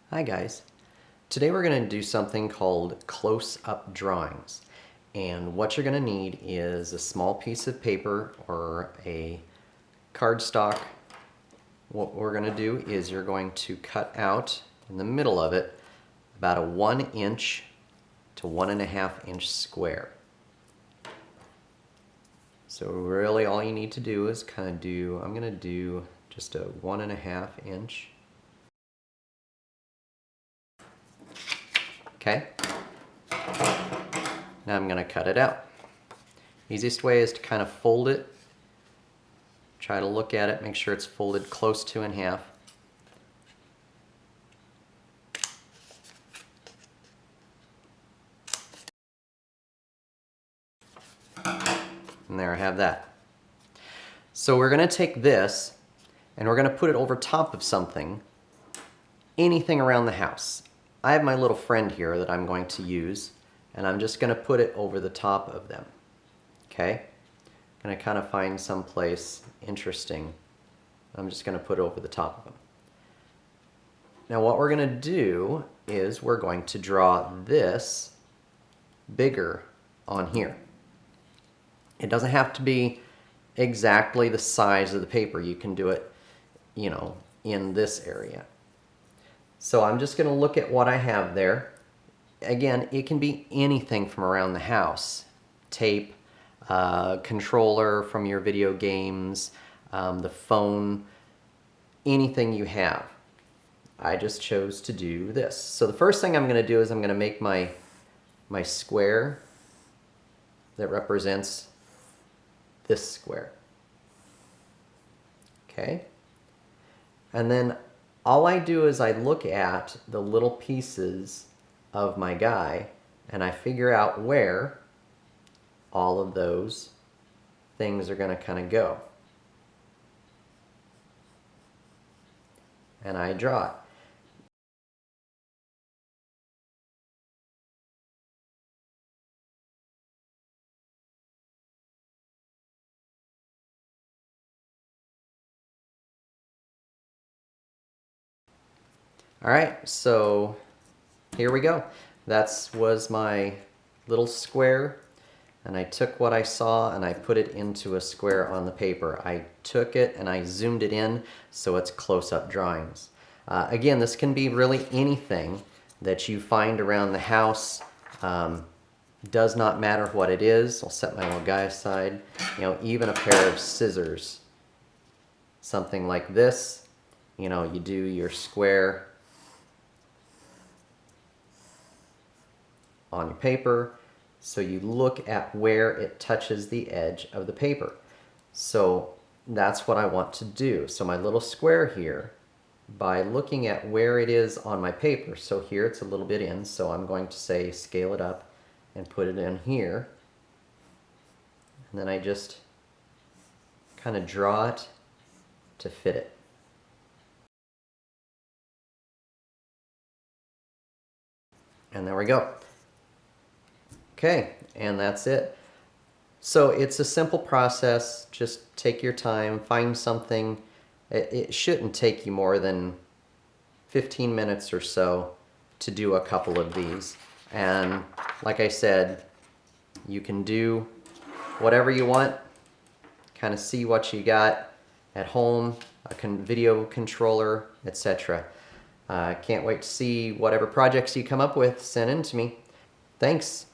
Hi guys. Today we're going to do something called close-up drawings. And what you're going to need is a small piece of paper or a cardstock. What we're going to do is you're going to cut out in the middle of it about a 1 inch to 1.5 inch square. So really all you need to do is I'm going to do just a 1.5 inch. Okay, now I'm going to cut it out. Easiest way is to kind of fold it. Try to look at it, make sure it's folded close to in half. And there I have that. So we're going to take this and we're going to put it over top of something, anything around the house. I have my little friend here that I'm going to use, and I'm just going to put it over the top of them. Okay? I'm going to kind of find some place interesting. I'm just going to put it over the top of them. Now what we're going to do is we're going to draw this bigger on here. It doesn't have to be exactly the size of the paper. You can do it, in this area. So I'm just going to look at what I have there. Again, it can be anything from around the house. Tape, controller from your video games, the phone, anything you have. I just chose to do this. So the first thing I'm going to do is I'm going to make my square that represents this square. Okay? And then all I do is I look at the little pieces of my guy and I figure out where all of those things are going to kind of go. And I draw it. All right, so here we go. That was my little square, and I took what I saw and I put it into a square on the paper. I took it and I zoomed it in so it's close-up drawings. Again, this can be really anything that you find around the house. Does not matter what it is. I'll set my little guy aside. Even a pair of scissors. Something like this. You do your square on your paper, so you look at where it touches the edge of the paper. So that's what I want to do. So my little square here, by looking at where it is on my paper, so here it's a little bit in, so I'm going to say scale it up and put it in here. And then I just kind of draw it to fit it. And there we go. Okay, and that's it. So it's a simple process. Just take your time, find something. It shouldn't take you more than 15 minutes or so to do a couple of these. And like I said, you can do whatever you want, kind of see what you got at home, a video controller, etc. Can't wait to see whatever projects you come up with sent in to me. Thanks.